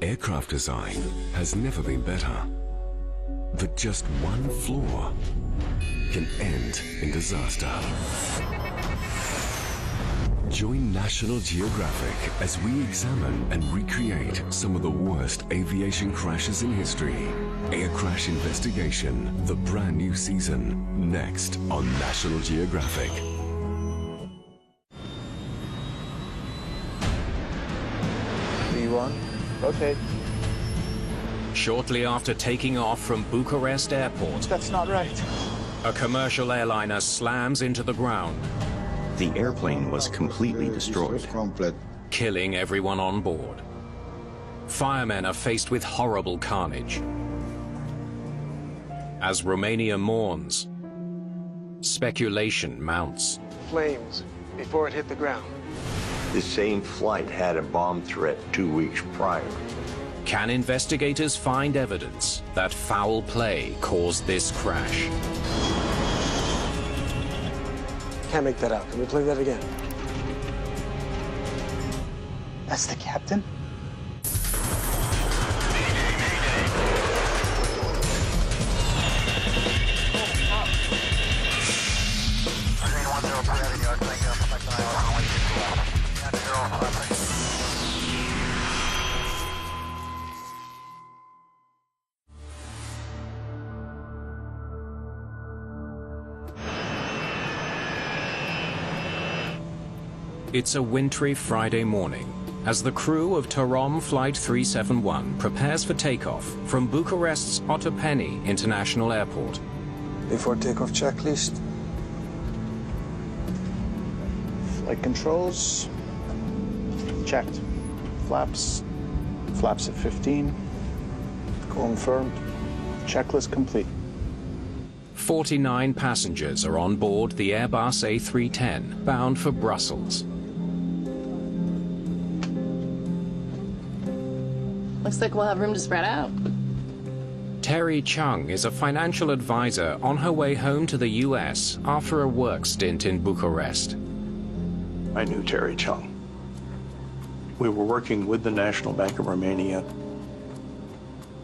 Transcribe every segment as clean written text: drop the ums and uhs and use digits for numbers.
Aircraft design has never been better. But just one flaw can end in disaster. Join National Geographic as we examine and recreate some of the worst aviation crashes in history. Air Crash Investigation, the brand new season, next on National Geographic. V1, rotate. Shortly after taking off from Bucharest Airport, That's not right. a commercial airliner slams into the ground, The airplane was completely destroyed. killing everyone on board. Firemen are faced with horrible carnage. As Romania mourns, speculation mounts. Flames before it hit the ground. The same flight had a bomb threat 2 weeks prior. Can investigators find evidence that foul play caused this crash? Can't make that out. Can we play that again? That's the captain? It's a wintry Friday morning as the crew of Tarom Flight 371 prepares for takeoff from Bucharest's Otopeni International Airport. Before takeoff checklist. Flight controls. Checked. Flaps. Flaps at 15. Confirmed. Checklist complete. 49 passengers are on board the Airbus A310 bound for Brussels. Looks like we'll have room to spread out. Terry Chung is a financial advisor on her way home to the US after a work stint in Bucharest. I knew Terry Chung. We were working with the National Bank of Romania.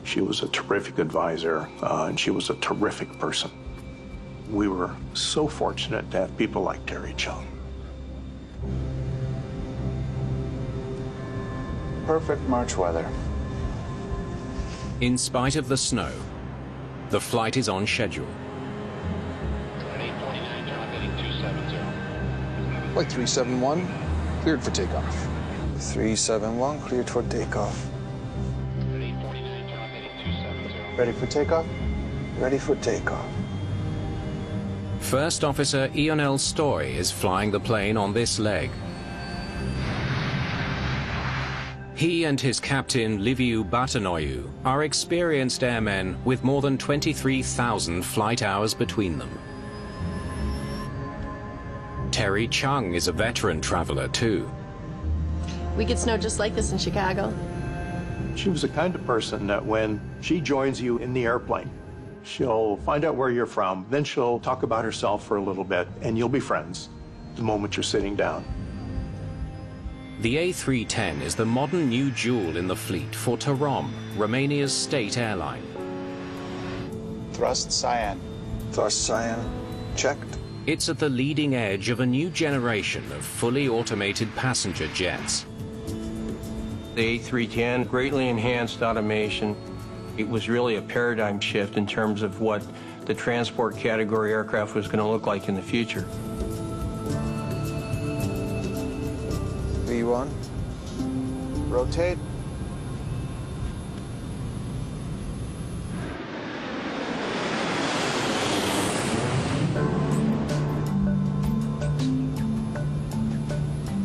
She was a terrific advisor, and she was a terrific person. We were so fortunate to have people like Terry Chung. Perfect March weather. In spite of the snow, the flight is on schedule. Flight 371, cleared for takeoff. 371, cleared for takeoff. Ready for takeoff? Ready for takeoff. First Officer Ionel Stoy is flying the plane on this leg. He and his captain Liviu Batanoiu are experienced airmen with more than 23,000 flight hours between them. Terry Chung is a veteran traveler too. We get snow just like this in Chicago. She was the kind of person that when she joins you in the airplane, she'll find out where you're from, then she'll talk about herself for a little bit, and you'll be friends the moment you're sitting down. The A310 is the modern new jewel in the fleet for Tarom, Romania's state airline. Thrust cyan. Thrust cyan. Checked. It's at the leading edge of a new generation of fully automated passenger jets. The A310 greatly enhanced automation. It was really a paradigm shift in terms of what the transport category aircraft was going to look like in the future. V1, rotate.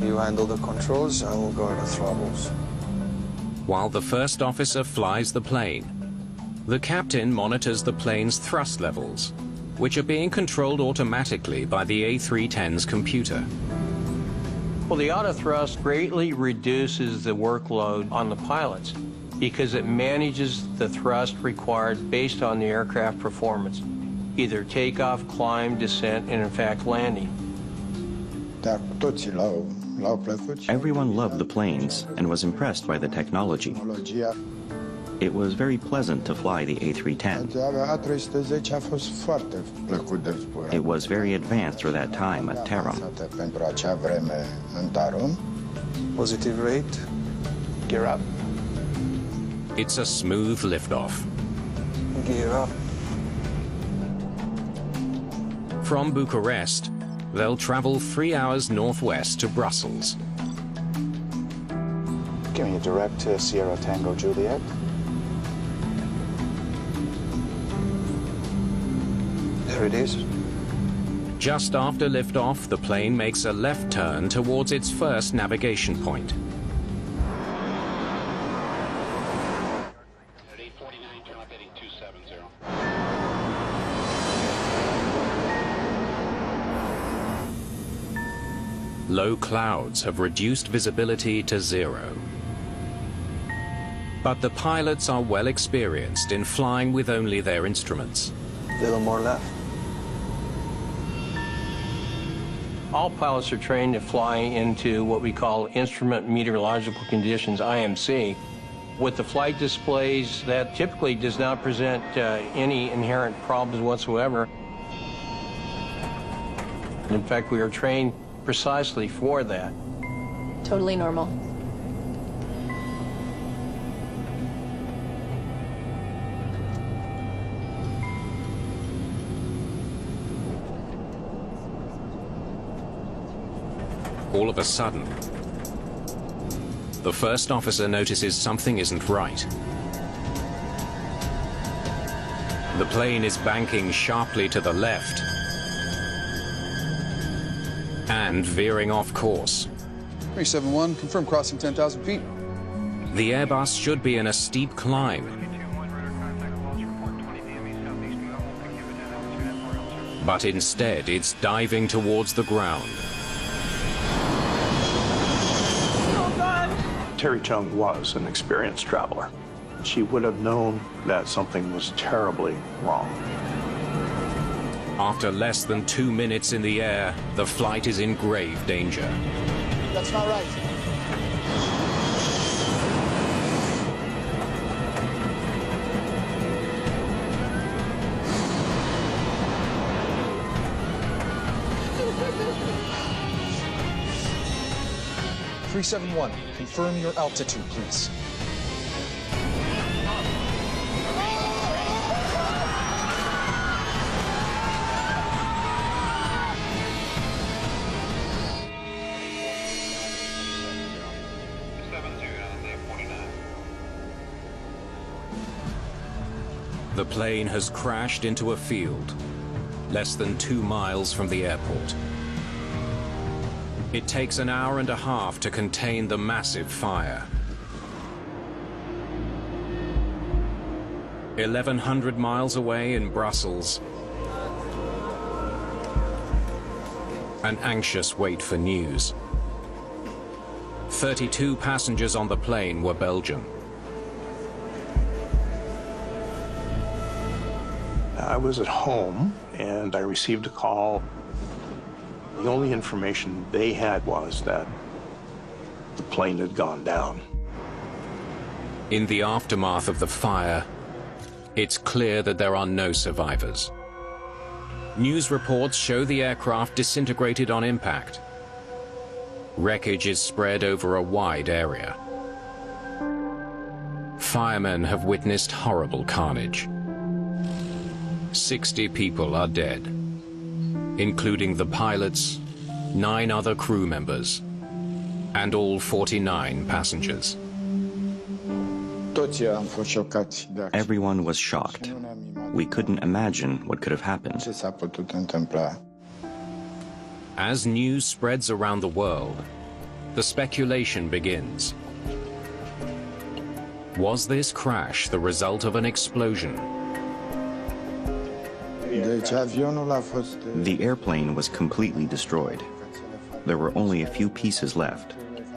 You handle the controls, I will go to the throttles. While the first officer flies the plane, the captain monitors the plane's thrust levels, which are being controlled automatically by the A310's computer. Well, the auto thrust greatly reduces the workload on the pilots because it manages the thrust required based on the aircraft performance, either takeoff, climb, descent, and in fact landing. Everyone loved the planes and was impressed by the technology. It was very pleasant to fly the A310. It was very advanced for that time at Tarom. Positive rate. Gear up. It's a smooth liftoff. Gear up. From Bucharest, they'll travel 3 hours northwest to Brussels. Give me a direct to Sierra Tango Juliet. There it is. Just after liftoff, the plane makes a left turn towards its first navigation point. Low clouds have reduced visibility to 0. But the pilots are well experienced in flying with only their instruments. A little more left. All pilots are trained to fly into what we call instrument meteorological conditions, IMC. With the flight displays, that typically does not present any inherent problems whatsoever. In fact, we are trained precisely for that. Totally normal. All of a sudden, the first officer notices something isn't right. The plane is banking sharply to the left and veering off course. 371, confirm crossing 10,000 feet. The Airbus should be in a steep climb. But instead, it's diving towards the ground. Terry Chung was an experienced traveler. She would have known that something was terribly wrong. After less than 2 minutes in the air, the flight is in grave danger. That's not right. "371, confirm your altitude, please." The plane has crashed into a field, less than 2 miles from the airport. It takes an hour and a half to contain the massive fire. 1,100 miles away in Brussels, an anxious wait for news. 32 passengers on the plane were Belgian. I was at home and I received a call. The only information they had was that the plane had gone down. In the aftermath of the fire, it's clear that there are no survivors. News reports show the aircraft disintegrated on impact. Wreckage is spread over a wide area. Firemen have witnessed horrible carnage. 60 people are dead, including the pilots, 9 other crew members, and all 49 passengers. Everyone was shocked. We couldn't imagine what could have happened. As news spreads around the world, the speculation begins. Was this crash the result of an explosion? The airplane was completely destroyed. There were only a few pieces left,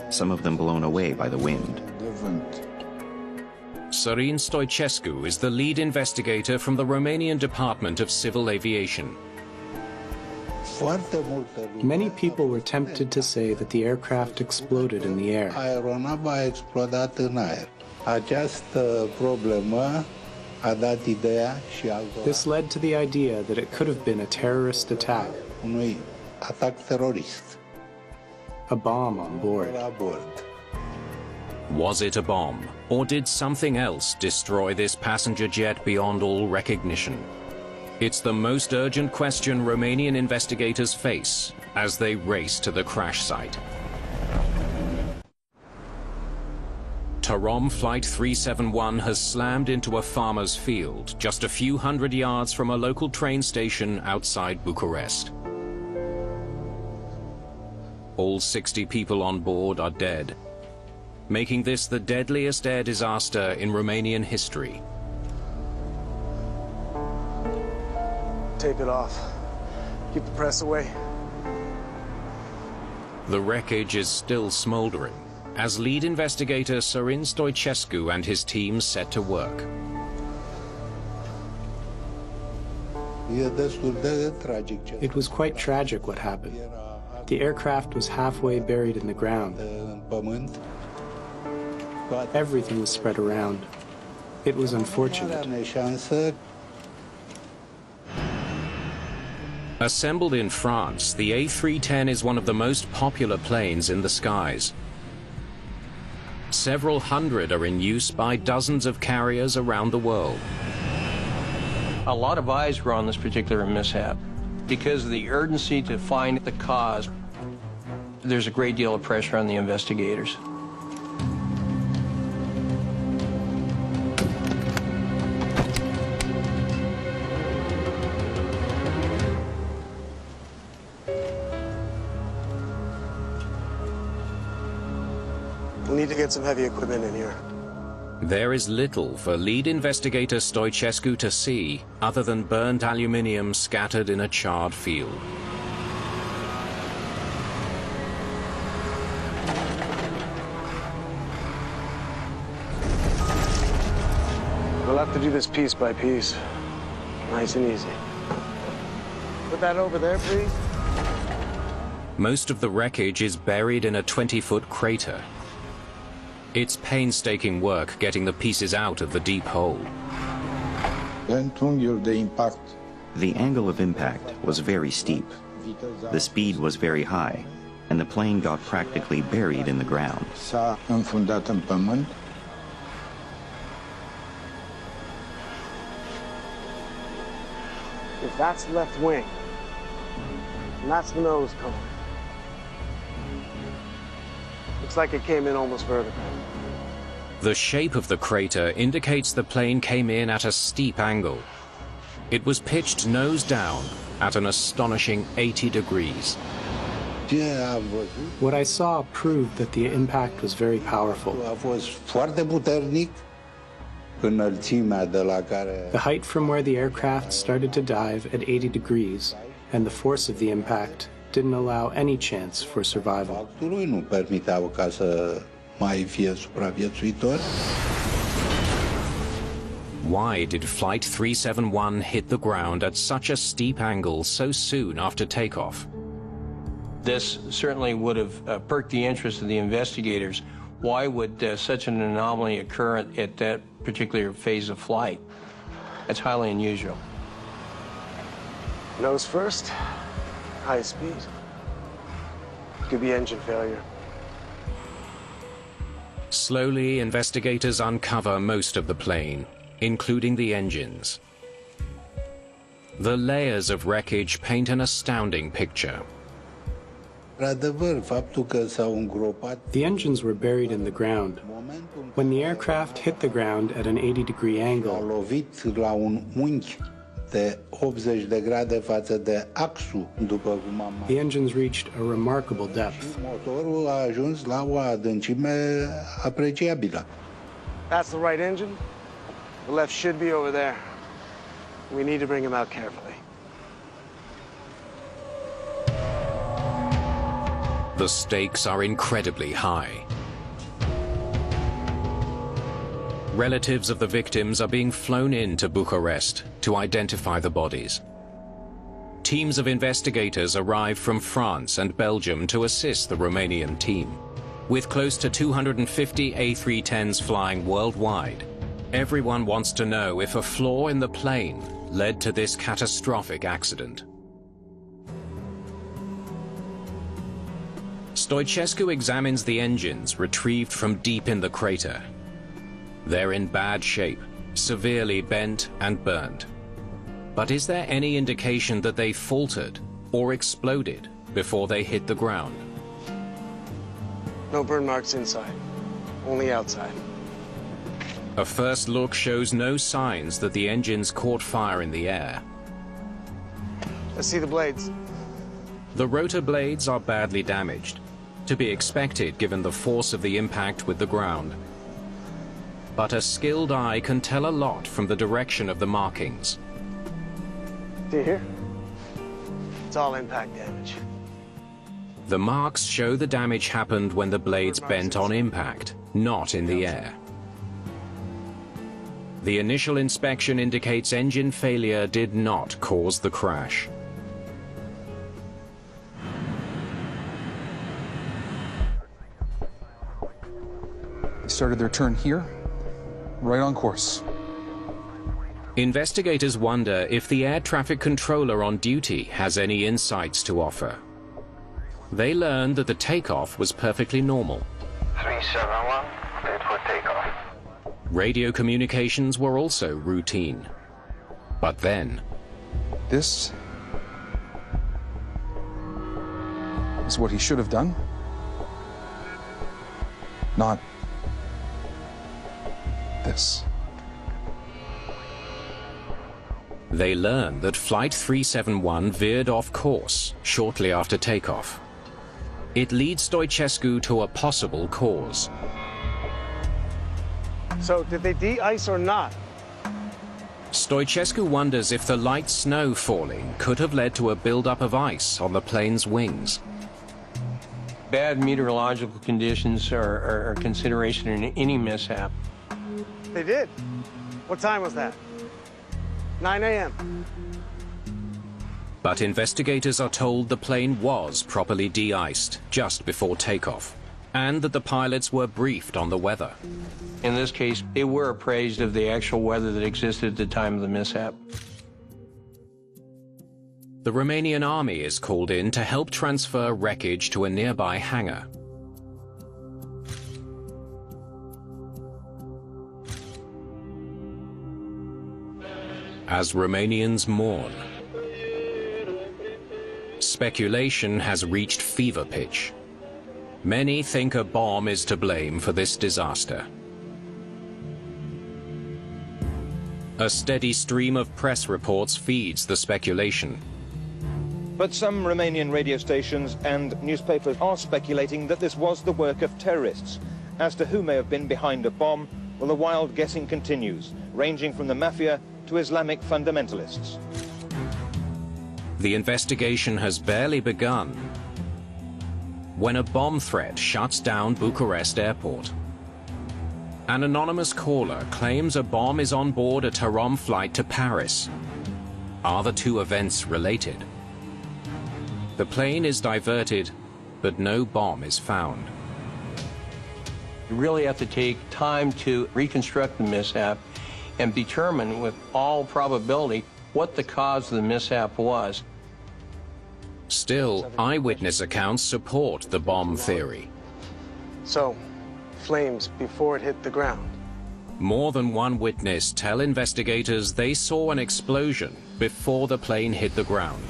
some of them blown away by the wind. Sorin Stoicescu is the lead investigator from the Romanian Department of Civil Aviation. Many people were tempted to say that the aircraft exploded in the air. Aeronava a explodat în aer. Această problemă a dat ideea și altora. This led to the idea that it could have been a terrorist attack. Unui atac terorist. A bomb on board. Was it a bomb, or did something else destroy this passenger jet beyond all recognition? It's the most urgent question Romanian investigators face as they race to the crash site. Tarom Flight 371 has slammed into a farmer's field just a few hundred yards from a local train station outside Bucharest. All 60 people on board are dead, making this the deadliest air disaster in Romanian history. Tape it off. Keep the press away. The wreckage is still smoldering as lead investigator Sorin Stoicescu and his team set to work. It was quite tragic what happened. The aircraft was halfway buried in the ground. Everything was spread around. It was unfortunate. Assembled in France, the A310 is one of the most popular planes in the skies. Several hundred are in use by dozens of carriers around the world. A lot of eyes were on this particular mishap. Because of the urgency to find the cause, there's a great deal of pressure on the investigators. We'll need to get some heavy equipment in here. There is little for lead investigator Stoicescu to see other than burnt aluminium scattered in a charred field. We'll have to do this piece by piece. Nice and easy. Put that over there, please. Most of the wreckage is buried in a 20-foot crater. It's painstaking work getting the pieces out of the deep hole. The angle of impact was very steep. The speed was very high, and the plane got practically buried in the ground. If that's the left wing, and that's the nose cone. Looks like it came in almost vertical. The shape of the crater indicates the plane came in at a steep angle. It was pitched nose down at an astonishing 80 degrees. What I saw proved that the impact was very powerful. The height from where the aircraft started to dive at 80 degrees and the force of the impact didn't allow any chance for survival. Why did Flight 371 hit the ground at such a steep angle so soon after takeoff? This certainly would have perked the interest of the investigators. Why would such an anomaly occur at that particular phase of flight? That's highly unusual. Nose first, high speed. Could be engine failure. Slowly, investigators uncover most of the plane, including the engines. The layers of wreckage paint an astounding picture. The engines were buried in the ground. When the aircraft hit the ground at an 80-degree angle, the engines reached a remarkable depth. That's the right engine. The left should be over there. We need to bring him out carefully. The stakes are incredibly high. Relatives of the victims are being flown in to Bucharest to identify the bodies. teams of investigators arrived from France and Belgium to assist the Romanian team. With close to 250 A310s flying worldwide, everyone wants to know if a flaw in the plane led to this catastrophic accident. Stoichescu examines the engines retrieved from deep in the crater. They're in bad shape, severely bent and burned. But is there any indication that they faltered or exploded before they hit the ground? No burn marks inside, only outside. A first look shows no signs that the engines caught fire in the air. Let's see the blades. The rotor blades are badly damaged, to be expected given the force of the impact with the ground. But a skilled eye can tell a lot from the direction of the markings. Do you hear? It's all impact damage. The marks show the damage happened when the blades bent on impact, not in the air. The initial inspection indicates engine failure did not cause the crash. They started their turn here, right on course. Investigators wonder if the air traffic controller on duty has any insights to offer. They learned that the takeoff was perfectly normal. 371, cleared for takeoff. Radio communications were also routine. But then... This is what he should have done. Not this. They learned that Flight 371 veered off course shortly after takeoff. It leads Stoichescu to a possible cause. So, did they de-ice or not? Stoichescu wonders if the light snow falling could have led to a buildup of ice on the plane's wings. Bad meteorological conditions are a consideration in any mishap. They did. What time was that? 9 a.m. But investigators are told the plane was properly de-iced just before takeoff, and that the pilots were briefed on the weather. In this case, they were appraised of the actual weather that existed at the time of the mishap. The Romanian army is called in to help transfer wreckage to a nearby hangar. As Romanians mourn, speculation has reached fever pitch. Many think a bomb is to blame for this disaster. A steady stream of press reports feeds the speculation. But some Romanian radio stations and newspapers are speculating that this was the work of terrorists. As to who may have been behind a bomb, well, the wild guessing continues, ranging from the mafia to Islamic fundamentalists. The investigation has barely begun when a bomb threat shuts down Bucharest airport. An anonymous caller claims a bomb is on board a Tarom flight to Paris. Are the two events related? The plane is diverted, but no bomb is found. You really have to take time to reconstruct the mishap and determine with all probability what the cause of the mishap was. Still, eyewitness accounts support the bomb theory. So, flames before it hit the ground. More than one witness tell investigators they saw an explosion before the plane hit the ground.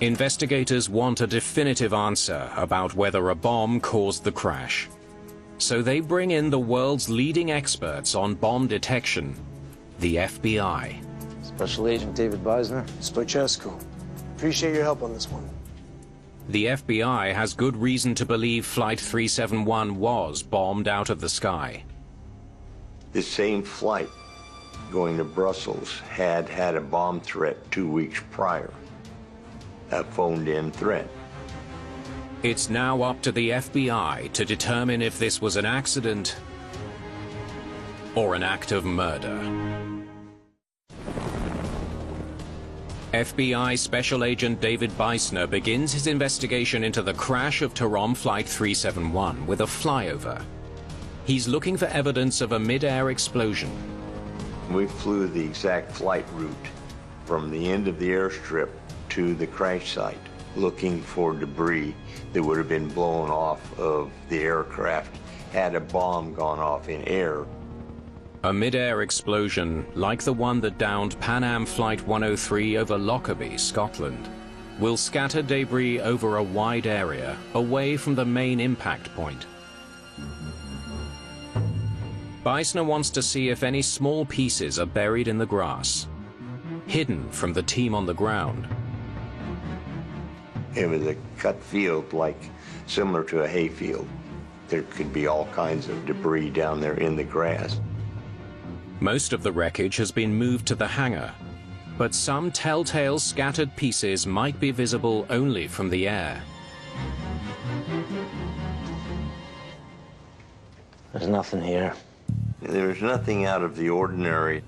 Investigators want a definitive answer about whether a bomb caused the crash. So they bring in the world's leading experts on bomb detection, the FBI. Special Agent David Beisner. Stoichescu. Appreciate your help on this one. The FBI has good reason to believe Flight 371 was bombed out of the sky. This same flight going to Brussels had a bomb threat 2 weeks prior. A phoned-in threat. It's now up to the FBI to determine if this was an accident or an act of murder. FBI Special Agent David Beisner begins his investigation into the crash of Tarom Flight 371 with a flyover. He's looking for evidence of a mid-air explosion. We flew the exact flight route from the end of the airstrip to the crash site, looking for debris that would have been blown off of the aircraft had a bomb gone off in air. A mid-air explosion, like the one that downed Pan Am Flight 103 over Lockerbie, Scotland, will scatter debris over a wide area away from the main impact point. Beisner wants to see if any small pieces are buried in the grass, hidden from the team on the ground. It was a cut field, similar to a hayfield. There could be all kinds of debris down there in the grass. Most of the wreckage has been moved to the hangar, but some telltale scattered pieces might be visible only from the air. There's nothing here. There's nothing out of the ordinary.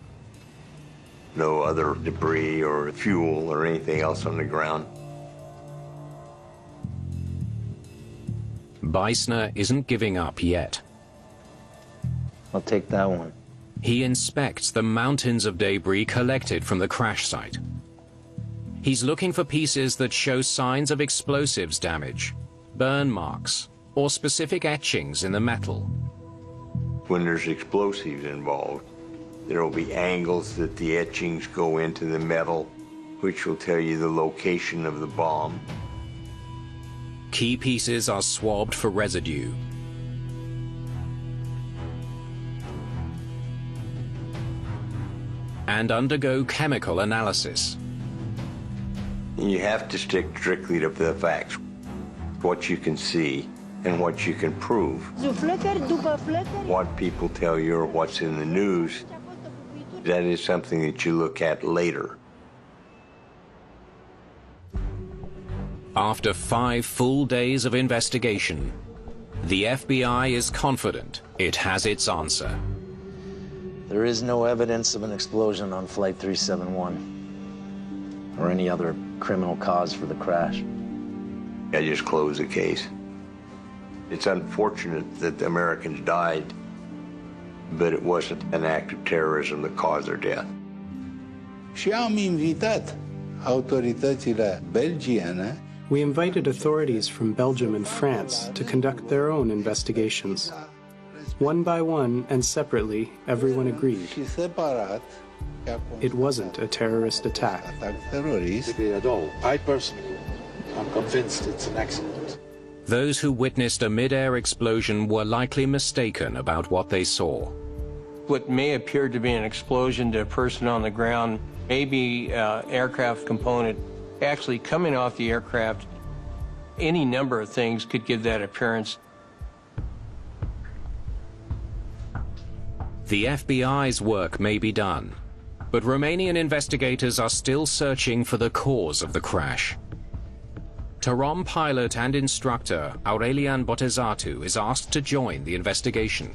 No other debris or fuel or anything else on the ground. Beisner isn't giving up yet. I'll take that one. He inspects the mountains of debris collected from the crash site. He's looking for pieces that show signs of explosives damage, burn marks, or specific etchings in the metal. When there's explosives involved, there will be angles that the etchings go into the metal, which will tell you the location of the bomb. Key pieces are swabbed for residue. And undergo chemical analysis. You have to stick strictly to the facts, what you can see and what you can prove. What people tell you or what's in the news, that is something that you look at later. After 5 full days of investigation, the FBI is confident it has its answer. There is no evidence of an explosion on Flight 371 or any other criminal cause for the crash. I just closed the case. It's unfortunate that the Americans died, but it wasn't an act of terrorism that caused their death. Și am invitat autoritățile belgiene. We invited authorities from Belgium and France to conduct their own investigations. One by one and separately, everyone agreed. It wasn't a terrorist attack. At all. I personally am convinced it's an accident. Those who witnessed a mid-air explosion were likely mistaken about what they saw. What may appear to be an explosion to a person on the ground may be an aircraft component actually coming off the aircraft. Any number of things could give that appearance. The FBI's work may be done, but Romanian investigators are still searching for the cause of the crash. Tarom pilot and instructor Aurelian Botezatu is asked to join the investigation.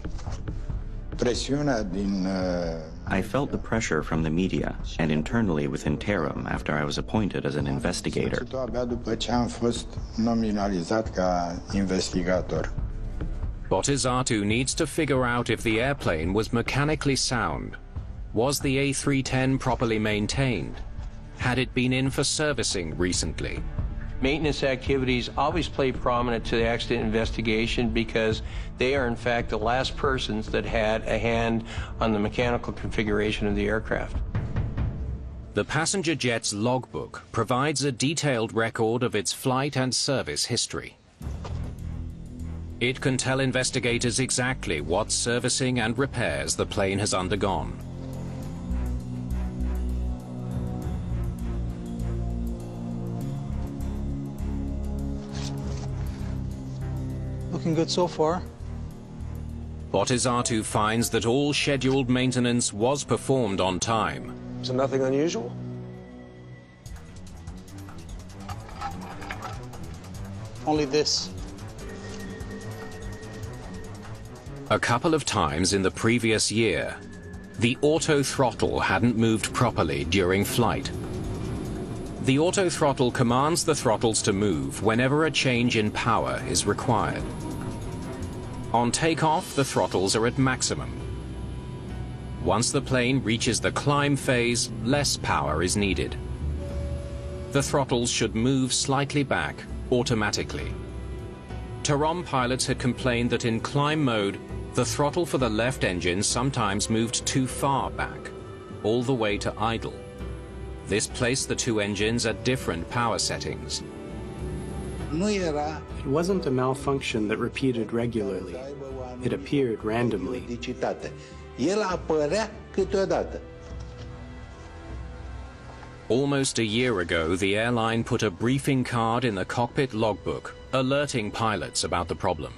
I felt the pressure from the media and internally within Tarom after I was appointed as an investigator. Botezatu needs to figure out if the airplane was mechanically sound. Was the A310 properly maintained? Had it been in for servicing recently? Maintenance activities always play prominent to the accident investigation because they are in fact the last persons that had a hand on the mechanical configuration of the aircraft. The passenger jet's logbook provides a detailed record of its flight and service history. It can tell investigators exactly what servicing and repairs the plane has undergone. Looking good so far. Botezatu finds that all scheduled maintenance was performed on time. So nothing unusual? only this. A couple of times in the previous year, the auto throttle hadn't moved properly during flight. The auto throttle commands the throttles to move whenever a change in power is required. On takeoff, the throttles are at maximum. Once the plane reaches the climb phase, less power is needed. The throttles should move slightly back automatically. Tarom pilots had complained that in climb mode, the throttle for the left engine sometimes moved too far back, all the way to idle. This placed the two engines at different power settings. It wasn't a malfunction that repeated regularly. It appeared randomly. Almost a year ago, the airline put a briefing card in the cockpit logbook, alerting pilots about the problem.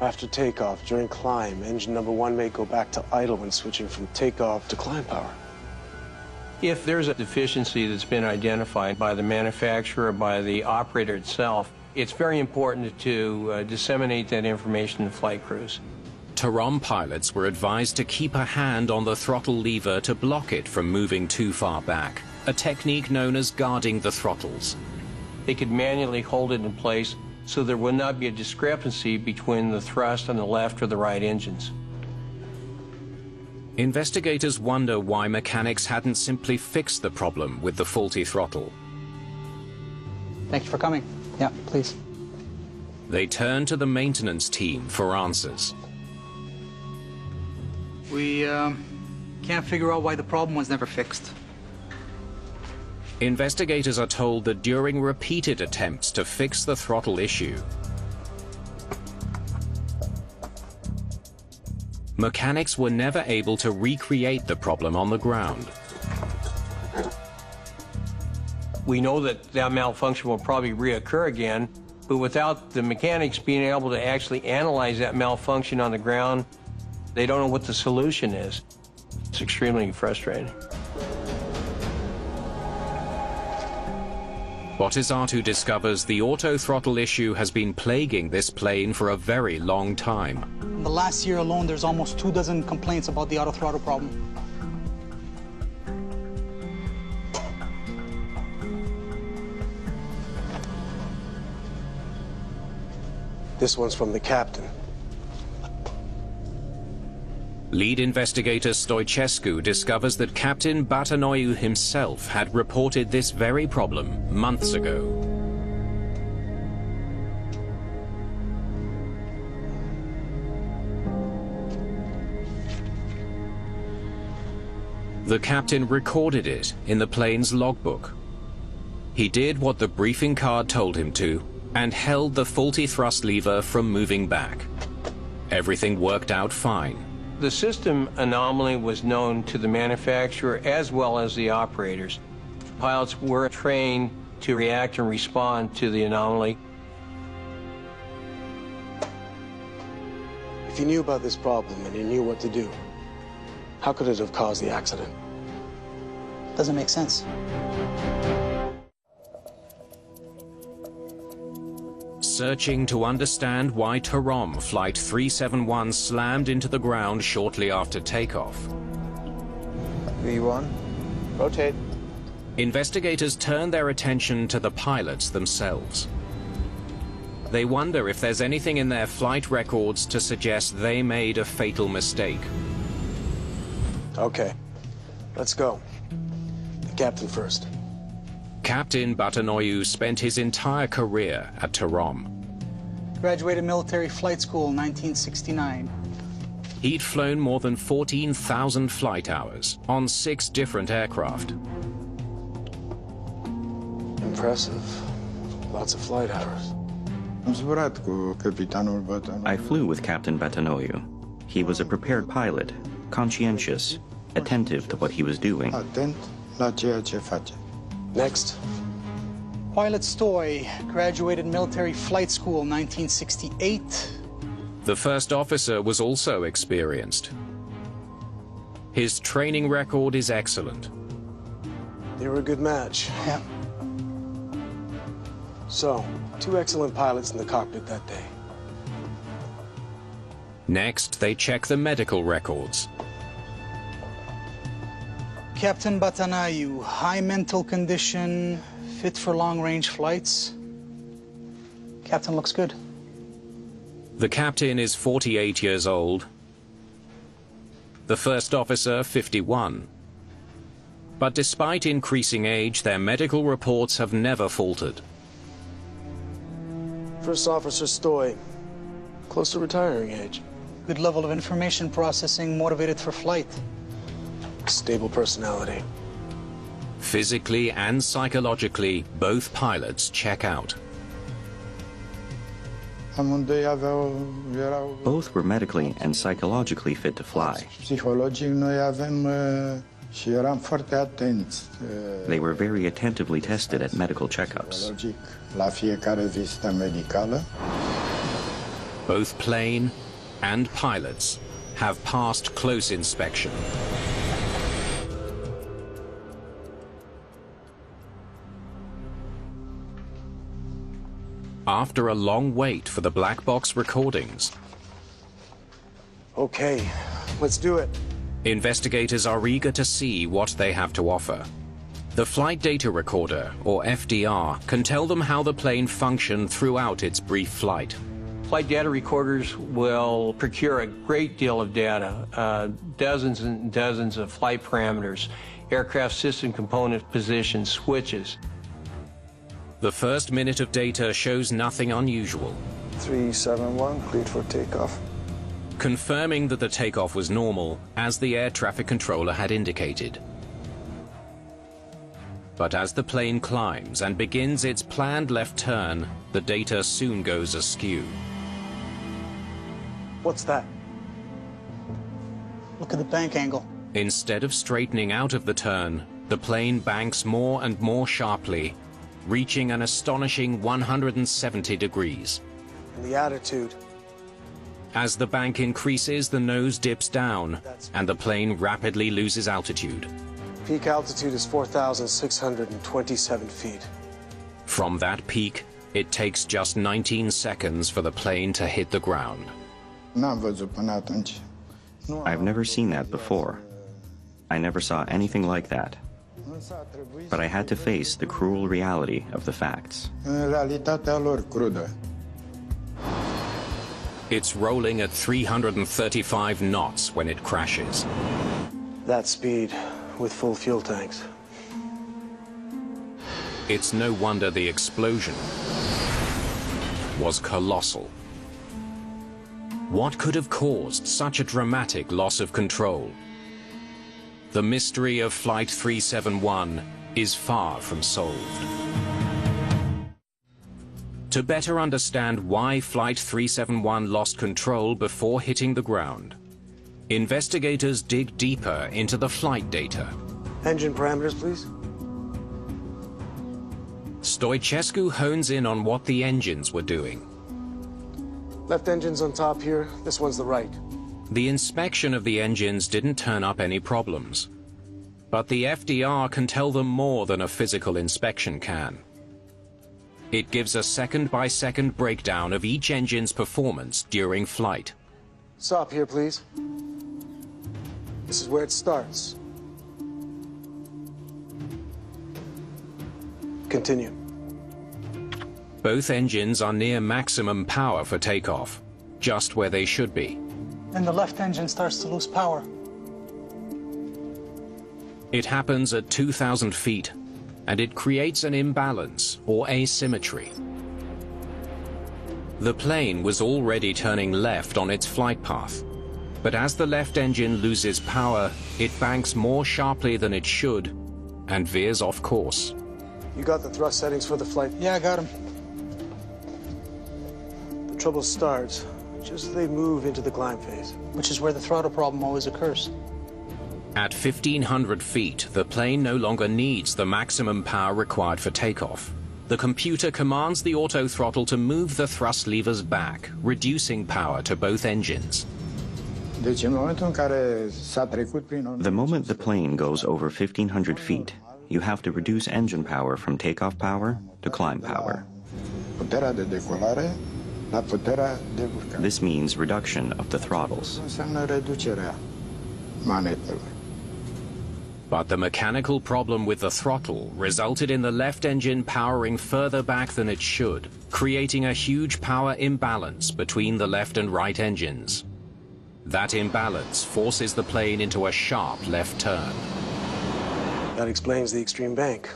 After takeoff, during climb, engine number 1 may go back to idle when switching from takeoff to climb power. If there's a deficiency that's been identified by the manufacturer or by the operator itself, it's very important to disseminate that information to flight crews. Tarom pilots were advised to keep a hand on the throttle lever to block it from moving too far back, a technique known as guarding the throttles. They could manually hold it in place so there would not be a discrepancy between the thrust on the left or the right engines. Investigators wonder why mechanics hadn't simply fixed the problem with the faulty throttle. Thank you for coming. Yeah, please. They turn to the maintenance team for answers. We can't figure out why the problem was never fixed. Investigators are told that during repeated attempts to fix the throttle issue, mechanics were never able to recreate the problem on the ground. We know that that malfunction will probably reoccur again, but without the mechanics being able to actually analyze that malfunction on the ground, they don't know what the solution is. It's extremely frustrating. Botizatu discovers the auto throttle issue has been plaguing this plane for a very long time. In the last year alone, there's almost 24 complaints about the auto throttle problem. This one's from the captain. Lead investigator Stoichescu discovers that Captain Batanoiu himself had reported this very problem months ago. The captain recorded it in the plane's logbook. He did what the briefing card told him to and held the faulty thrust lever from moving back. Everything worked out fine. The system anomaly was known to the manufacturer as well as the operators. Pilots were trained to react and respond to the anomaly. If you knew about this problem and you knew what to do, how could it have caused the accident? Doesn't make sense. Searching to understand why Tarom Flight 371 slammed into the ground shortly after takeoff. V1, rotate. Investigators turn their attention to the pilots themselves. They wonder if there's anything in their flight records to suggest they made a fatal mistake. Okay, let's go. The captain first. Captain Batanoiu spent his entire career at Tarom. Graduated military flight school in 1969. He'd flown more than 14,000 flight hours on 6 different aircraft. Impressive. Lots of flight hours. I flew with Captain Batanoiu. He was a prepared pilot, conscientious, attentive to what he was doing. Next. Pilot Stoy, graduated military flight school 1968. The first officer was also experienced. His training record is excellent. They were a good match. Yeah. So, 2 excellent pilots in the cockpit that day. Next, they check the medical records. Captain Batanayu, high mental condition, fit for long-range flights. Captain looks good. The captain is 48 years old. The first officer, 51. But despite increasing age, their medical reports have never faltered. First Officer Stoy, close to retiring age. Good level of information processing, motivated for flight. Stable personality. Physically and psychologically, both pilots check out. Both were medically and psychologically fit to fly. They were very attentively tested at medical checkups. Both plane and pilots have passed close inspection. After a long wait for the black box recordings, okay, let's do it. Investigators are eager to see what they have to offer. The flight data recorder, or FDR, can tell them how the plane functioned throughout its brief flight. Flight data recorders will procure a great deal of data, dozens and dozens of flight parameters, aircraft system component positions, switches. The first minute of data shows nothing unusual. 371, cleared for takeoff. Confirming that the takeoff was normal, as the air traffic controller had indicated. But as the plane climbs and begins its planned left turn, the data soon goes askew. What's that? Look at the bank angle. Instead of straightening out of the turn, the plane banks more and more sharply, reaching an astonishing 170 degrees. And the attitude. As the bank increases, the nose dips down, and the plane rapidly loses altitude. Peak altitude is 4,627 feet. From that peak, it takes just 19 seconds for the plane to hit the ground. I've never seen that before. I never saw anything like that. But I had to face the cruel reality of the facts. It's rolling at 335 knots when it crashes. That speed with full fuel tanks. It's no wonder the explosion was colossal. What could have caused such a dramatic loss of control? The mystery of Flight 371 is far from solved. To better understand why Flight 371 lost control before hitting the ground, investigators dig deeper into the flight data. Engine parameters, please. Stoichescu hones in on what the engines were doing. Left engine's on top here, this one's the right. The inspection of the engines didn't turn up any problems. But the FDR can tell them more than a physical inspection can. It gives a second-by-second breakdown of each engine's performance during flight. Stop here, please. This is where it starts. Continue. Both engines are near maximum power for takeoff, just where they should be. Then the left engine starts to lose power. It happens at 2,000 feet, and it creates an imbalance or asymmetry. The plane was already turning left on its flight path, but as the left engine loses power, it banks more sharply than it should and veers off course. You got the thrust settings for the flight? Yeah, I got them. The trouble starts just as they move into the climb phase. Which is where the throttle problem always occurs. At 1,500 feet, the plane no longer needs the maximum power required for takeoff. The computer commands the auto throttle to move the thrust levers back, reducing power to both engines. The moment the plane goes over 1,500 feet, you have to reduce engine power from takeoff power to climb power. puterea de decolare la puterea de urcare. This means reduction of the throttles. Înseamnă reducerea manetelor. But the mechanical problem with the throttle resulted in the left engine powering further back than it should, creating a huge power imbalance between the left and right engines. That imbalance forces the plane into a sharp left turn. That explains the extreme bank.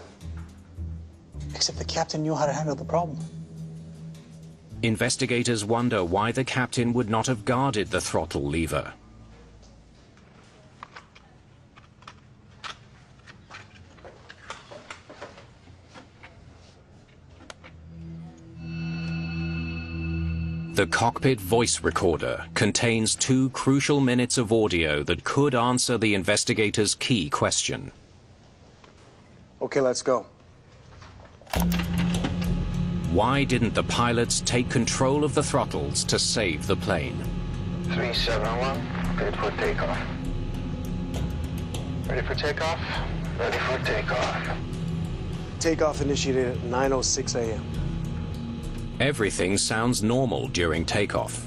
Except the captain knew how to handle the problem. Investigators wonder why the captain would not have guarded the throttle lever. The cockpit voice recorder contains 2 crucial minutes of audio that could answer the investigators' key question. Okay, let's go. Why didn't the pilots take control of the throttles to save the plane? 371, cleared for takeoff. Ready for takeoff? Ready for takeoff. Takeoff initiated at 9:06 a.m. Everything sounds normal during takeoff.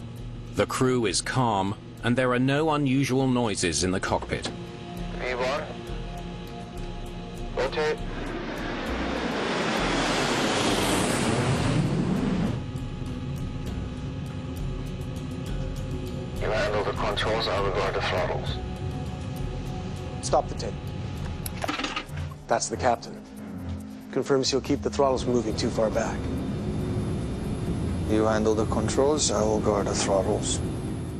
The crew is calm, and there are no unusual noises in the cockpit. V1. Rotate. You handle the controls, I will guard the throttles. Stop the tape. That's the captain. Confirms he'll keep the throttles from moving too far back. You handle the controls, I will guard the throttles.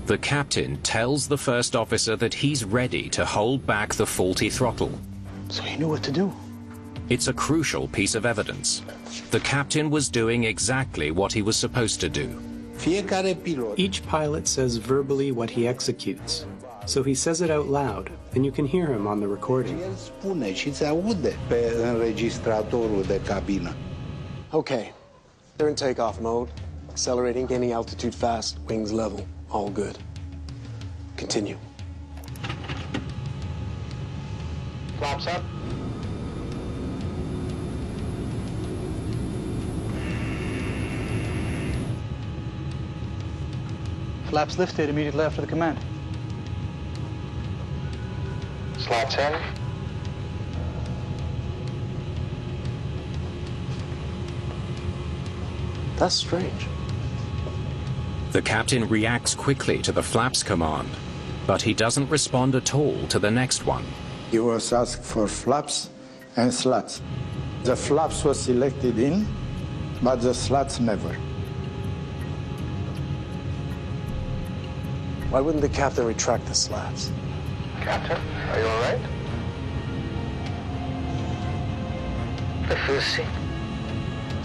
The captain tells the first officer that he's ready to hold back the faulty throttle. So he knew what to do. It's a crucial piece of evidence. The captain was doing exactly what he was supposed to do. Each pilot says verbally what he executes. So he says it out loud, and you can hear him on the recording. El spune și se aude pe înregistratorul de cabină. Okay, they're in takeoff mode. Accelerating, gaining altitude fast, wings level, all good. Continue. Flaps up. Flaps lifted immediately after the command. Slats in. That's strange. The captain reacts quickly to the flaps command, but he doesn't respond at all to the next one. He was asked for flaps and slats. The flaps was selected in, but the slats never. Why wouldn't the captain retract the slats? Captain, are you all right? The first seat.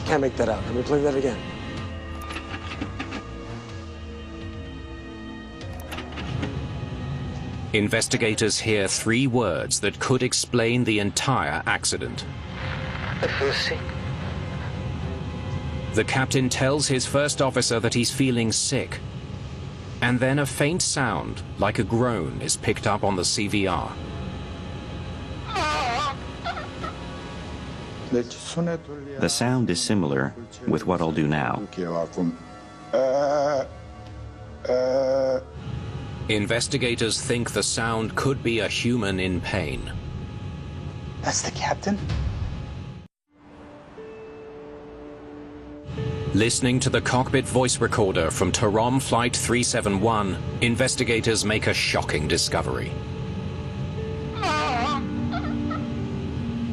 Can't make that out. Let me play that again. Investigators hear 3 words that could explain the entire accident. The first seat. The captain tells his first officer that he's feeling sick. And then a faint sound, like a groan, is picked up on the CVR. The sound is similar with what I'll do now. Investigators think the sound could be a human in pain. That's the captain? Listening to the cockpit voice recorder from Tarom Flight 371, investigators make a shocking discovery.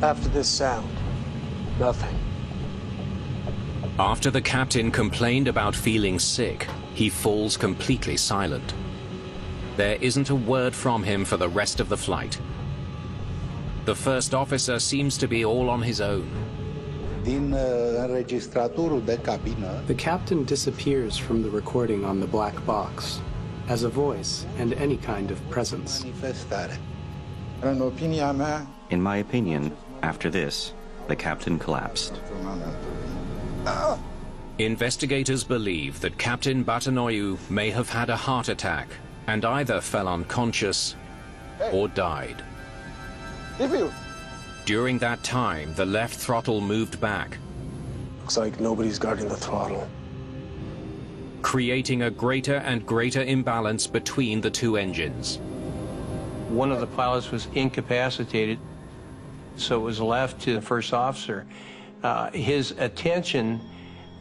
After this sound, nothing. After the captain complained about feeling sick, he falls completely silent. There isn't a word from him for the rest of the flight. The first officer seems to be all on his own. The captain disappears from the recording on the black box as a voice and any kind of presence. In my opinion, after this, the captain collapsed. Investigators believe that Captain Batanoiu may have had a heart attack and either fell unconscious or died. During that time, the left throttle moved back. Looks like nobody's guarding the throttle. Creating a greater and greater imbalance between the two engines. One of the pilots was incapacitated, so it was left to the first officer. His attention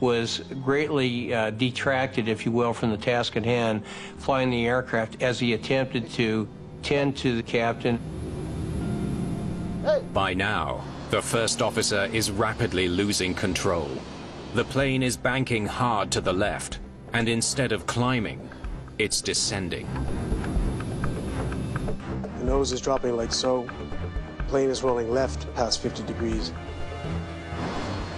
was greatly detracted, if you will, from the task at hand, flying the aircraft, as he attempted to tend to the captain. By now, the first officer is rapidly losing control. The plane is banking hard to the left, and instead of climbing, it's descending. The nose is dropping like so. The plane is rolling left past 50 degrees.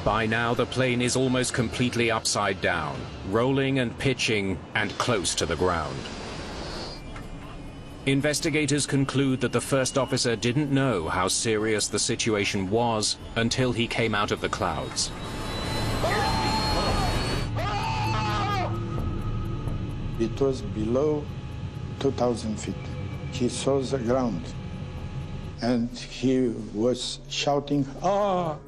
By now, the plane is almost completely upside down, rolling and pitching and close to the ground. Investigators conclude that the first officer didn't know how serious the situation was until he came out of the clouds. It was below 2,000 feet. He saw the ground, and he was shouting, "Ah!"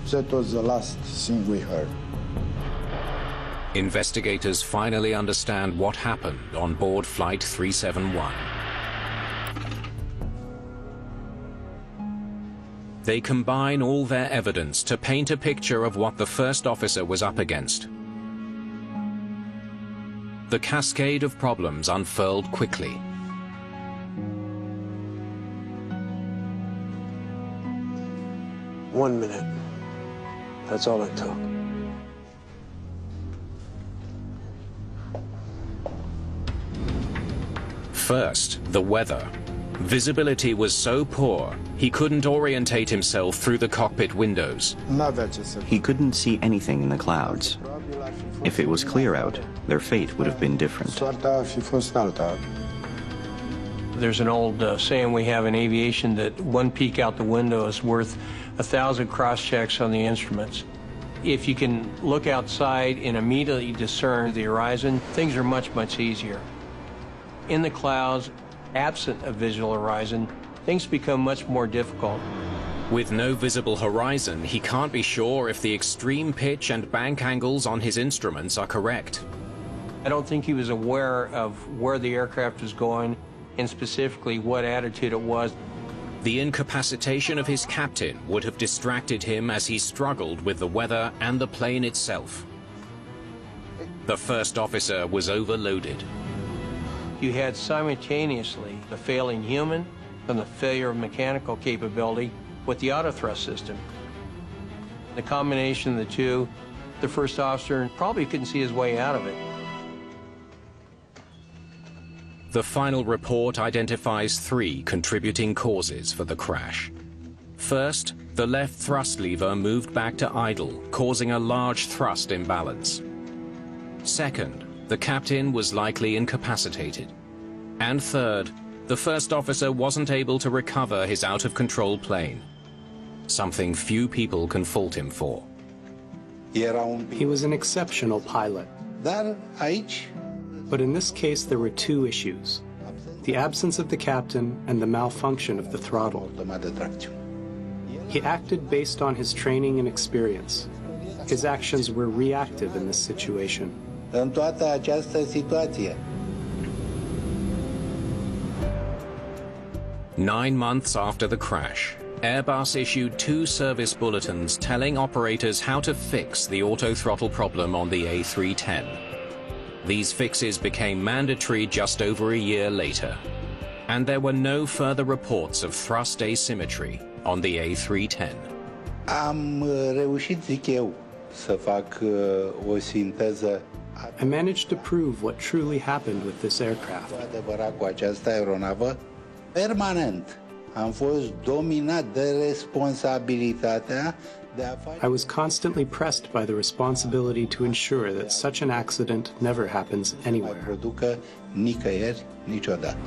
That was the last thing we heard. Investigators finally understand what happened on board Flight 371. They combine all their evidence to paint a picture of what the first officer was up against. The cascade of problems unfurled quickly. One minute. That's all it took. First, the weather. Visibility was so poor, he couldn't orientate himself through the cockpit windows. He couldn't see anything in the clouds. If it was clear out, their fate would have been different. There's an old saying we have in aviation that one peek out the window is worth 1,000 cross-checks on the instruments. If you can look outside and immediately discern the horizon, things are much, much easier. In the clouds, absent a visual horizon, things become much more difficult. With no visible horizon, he can't be sure if the extreme pitch and bank angles on his instruments are correct. I don't think he was aware of where the aircraft was going and specifically what attitude it was. The incapacitation of his captain would have distracted him as he struggled with the weather and the plane itself. The first officer was overloaded. You had simultaneously the failing human and the failure of mechanical capability with the autothrust system. The combination of the two, the first officer probably couldn't see his way out of it. The final report identifies 3 contributing causes for the crash. First, the left thrust lever moved back to idle, causing a large thrust imbalance. Second, the captain was likely incapacitated. And third, the first officer wasn't able to recover his out-of-control plane, something few people can fault him for. He was an exceptional pilot. But in this case, there were 2 issues: the absence of the captain and the malfunction of the throttle. He acted based on his training and experience. His actions were reactive in this situation. 9 months after the crash, Airbus issued 2 service bulletins telling operators how to fix the autothrottle problem on the A310. These fixes became mandatory just over a year later, and there were no further reports of thrust asymmetry on the A310. Am reușit, zic eu, să fac o sinteză. I managed to prove what truly happened with this aircraft. Adevărat, cu această aeronavă, permanent am fost dominat de responsabilitatea de a face. I was constantly pressed by the responsibility to ensure that such an accident never happens anywhere. Producă nicăieri, niciodată.